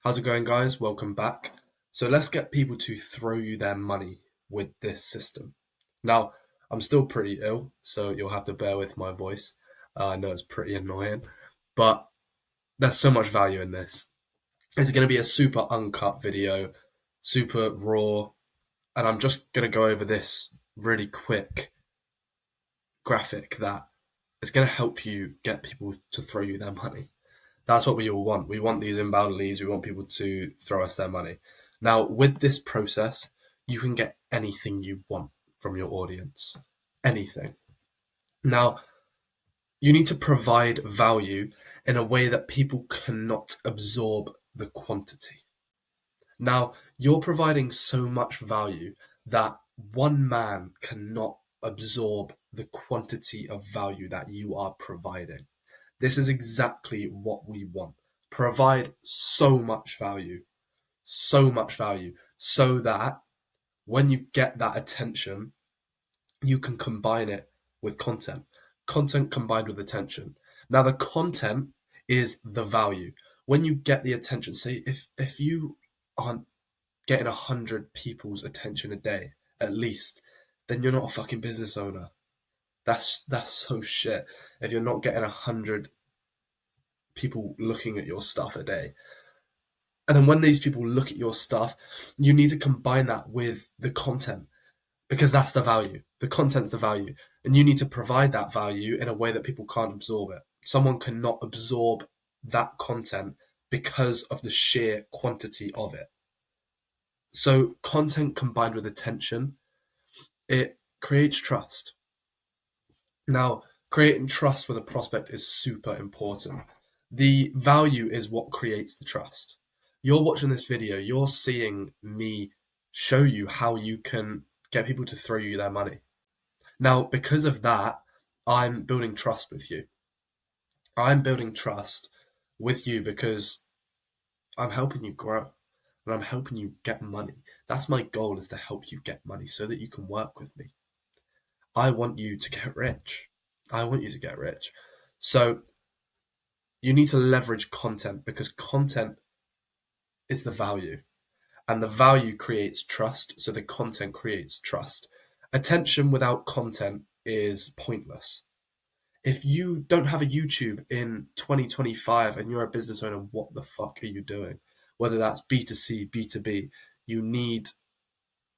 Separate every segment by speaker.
Speaker 1: How's it going, guys? Welcome back. So let's get people to throw you their money with this system. Now, I'm still pretty ill, so you'll have to bear with my voice. I know it's pretty annoying, but there's so much value in this. It's going to be a super uncut video, super raw, and I'm just going to go over this really quick graphic that is going to help you get people to throw you their money. That's what we all want. We want these inbound leads. We want people to throw us their money. Now, with this process, you can get anything you want from your audience. Anything. Now, you need to provide value in a way that people cannot absorb the quantity. Now, you're providing so much value that one man cannot absorb the quantity of value that you are providing. This is exactly what we want. Provide so much value, so that when you get that attention, you can combine it with content. Content combined with attention. Now, the content is the value. When you get the attention, say if you aren't getting 100 people's attention a day, at least, then you're not a fucking business owner. That's so shit. If you're not getting 100 people looking at your stuff a day. And then when these people look at your stuff, you need to combine that with the content because that's the value. The content's the value. And you need to provide that value in a way that people can't absorb it. Someone cannot absorb that content because of the sheer quantity of it. So content combined with attention, it creates trust. Now, creating trust with a prospect is super important. The value is what creates the trust. You're watching this video, you're seeing me show you how you can get people to throw you their money. Now, because of that, I'm building trust with you. I'm building trust with you because I'm helping you grow and I'm helping you get money. That's my goal, is to help you get money so that you can work with me. I want you to get rich. I want you to get rich. So you need to leverage content because content is the value. And the value creates trust, so the content creates trust. Attention without content is pointless. If you don't have a YouTube in 2025 and you're a business owner, what the fuck are you doing? Whether that's B2C, B2B, you need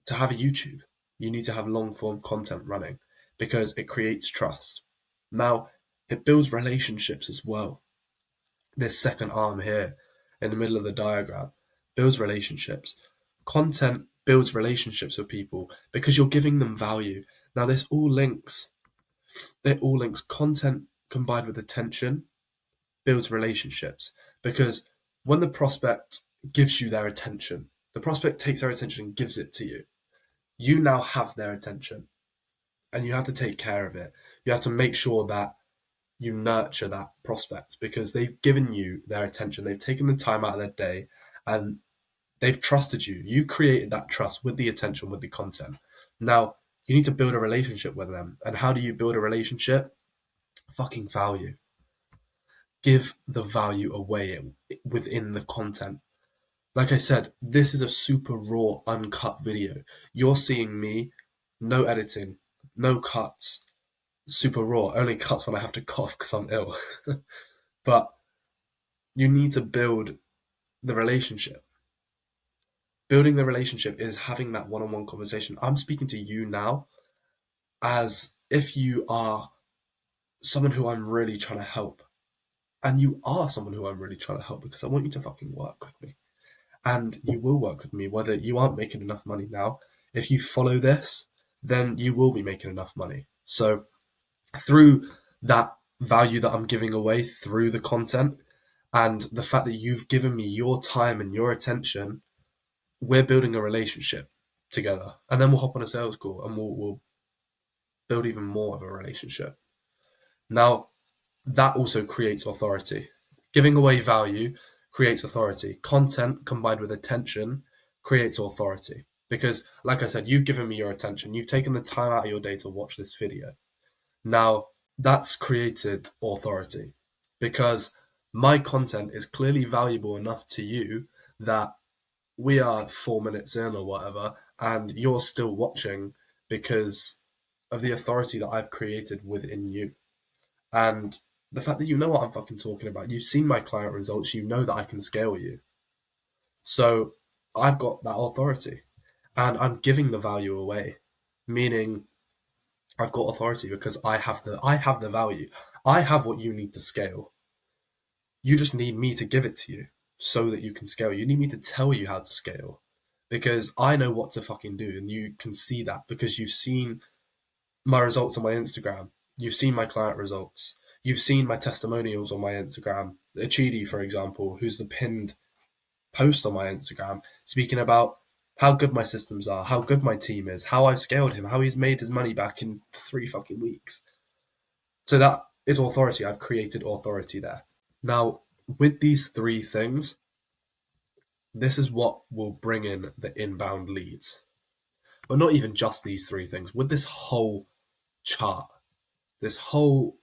Speaker 1: to have a YouTube. You need to have long form content running because it creates trust. Now, it builds relationships as well. This second arm here in the middle of the diagram builds relationships. Content builds relationships with people because you're giving them value. Now, this all links. It all links. Content combined with attention builds relationships because when the prospect gives you their attention, the prospect takes their attention and gives it to you. You now have their attention and you have to take care of it. You have to make sure that you nurture that prospect because they've given you their attention. They've taken the time out of their day and they've trusted you. You've created that trust with the attention, with the content. Now, you need to build a relationship with them. And how do you build a relationship? Fucking value. Give the value away within the content. Like I said, this is a super raw, uncut video. You're seeing me, no editing, no cuts, super raw. Only cuts when I have to cough because I'm ill. But you need to build the relationship. Building the relationship is having that one-on-one conversation. I'm speaking to you now as if you are someone who I'm really trying to help. And you are someone who I'm really trying to help because I want you to fucking work with me. And you will work with me whether you aren't making enough money now. If you follow this, then you will be making enough money. So through that value that I'm giving away through the content and the fact that you've given me your time and your attention, we're building a relationship together. And then we'll hop on a sales call and we'll build even more of a relationship. Now, that also creates authority. Giving away value creates authority. Content combined with attention creates authority. Because, like I said, you've given me your attention. You've taken the time out of your day to watch this video. Now, that's created authority because my content is clearly valuable enough to you that we are 4 minutes in or whatever, and you're still watching because of the authority that I've created within you. And the fact that you know what I'm fucking talking about, you've seen my client results, you know that I can scale you. So I've got that authority and I'm giving the value away, meaning I've got authority because I have the value. I have what you need to scale. You just need me to give it to you so that you can scale. You need me to tell you how to scale because I know what to fucking do, and you can see that because you've seen my results on my Instagram. You've seen my client results. You've seen my testimonials on my Instagram. Achidi, for example, who's the pinned post on my Instagram, speaking about how good my systems are, how good my team is, how I've scaled him, how he's made his money back in 3 fucking weeks. So that is authority. I've created authority there. Now, with these 3 things, this is what will bring in the inbound leads. But not even just these 3 things. With this whole chart, this whole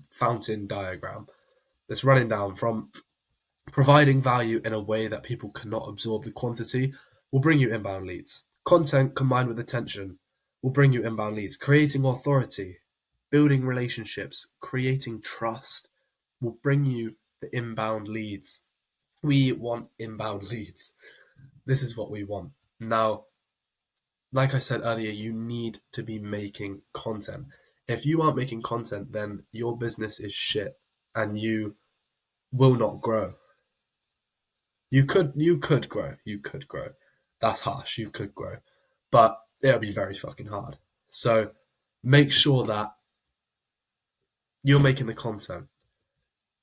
Speaker 1: fountain diagram that's running down from providing value in a way that people cannot absorb the quantity will bring you inbound leads. Content combined with attention will bring you inbound leads. Creating authority, building relationships, creating trust will bring you the inbound leads. We want inbound leads. This is what we want. Now, like I said earlier, you need to be making content. If you aren't making content, then your business is shit and you will not grow. You could grow. That's harsh. You could grow, but it'll be very fucking hard. So make sure that you're making the content.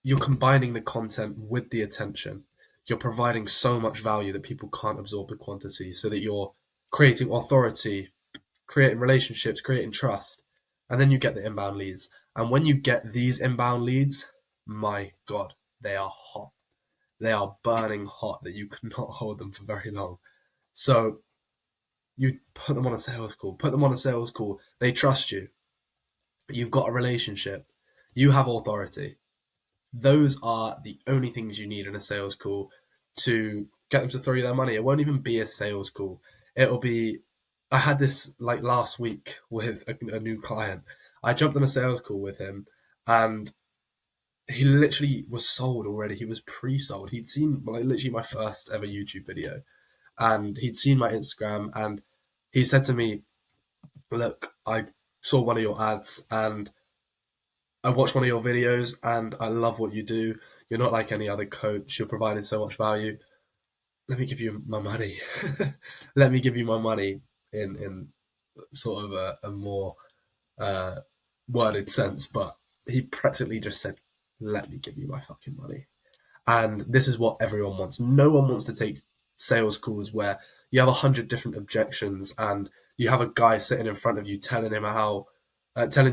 Speaker 1: You're combining the content with the attention. You're providing so much value that people can't absorb the quantity, so that you're creating authority, creating relationships, creating trust, and then you get the inbound leads. And when you get these inbound leads, my God, they are hot. They are burning hot that you cannot hold them for very long. So you put them on a sales call. They trust you. You've got a relationship. You have authority. Those are the only things you need in a sales call to get them to throw you their money. It won't even be a sales call. It'll be, I had this like last week with a new client. I jumped on a sales call with him and he literally was sold already. He was pre-sold. He'd seen like literally my first ever YouTube video and he'd seen my Instagram and he said to me, look, I saw one of your ads and I watched one of your videos and I love what you do. You're not like any other coach. You're providing so much value. Let me give you my money. Let me give you my money in sort of a more worded sense. But he practically just said, let me give you my fucking money. And this is what everyone wants. No one wants to take sales calls where you have 100 different objections and you have a guy sitting in front of you telling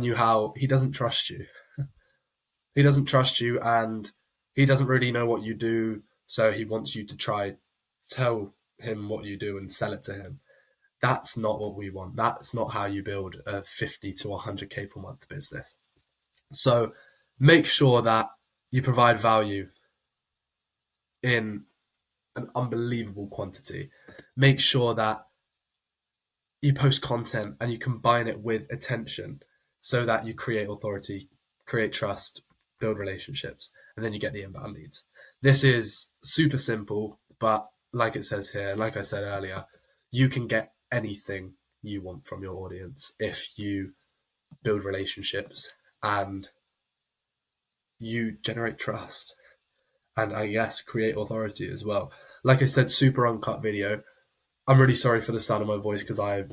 Speaker 1: you how he doesn't trust you. He doesn't trust you and he doesn't really know what you do, so he wants you to try tell him what you do and sell it to him. That's not what we want. That's not how you build a 50 to 100k per month business. So make sure that you provide value in an unbelievable quantity. Make sure that you post content and you combine it with attention so that you create authority, create trust, build relationships, and then you get the inbound leads. This is super simple, but like it says here, like I said earlier, you can get anything you want from your audience if you build relationships and you generate trust and I guess create authority as well. Like I said, super uncut video. I'm really sorry for the sound of my voice because I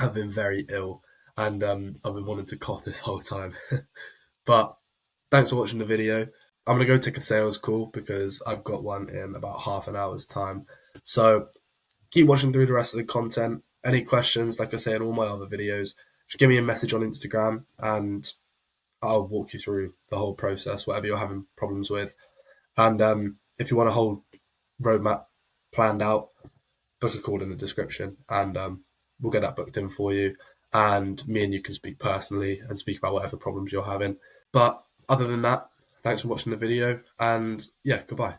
Speaker 1: have been very ill and I've been wanting to cough this whole time. But thanks for watching the video. I'm going to go take a sales call because I've got one in about half an hour's time. So keep watching through the rest of the content. Any questions, like I say in all my other videos, just give me a message on Instagram and I'll walk you through the whole process, whatever you're having problems with. And if you want a whole roadmap planned out, book a call in the description and we'll get that booked in for you. And me and you can speak personally and speak about whatever problems you're having. But other than that, thanks for watching the video and yeah, goodbye.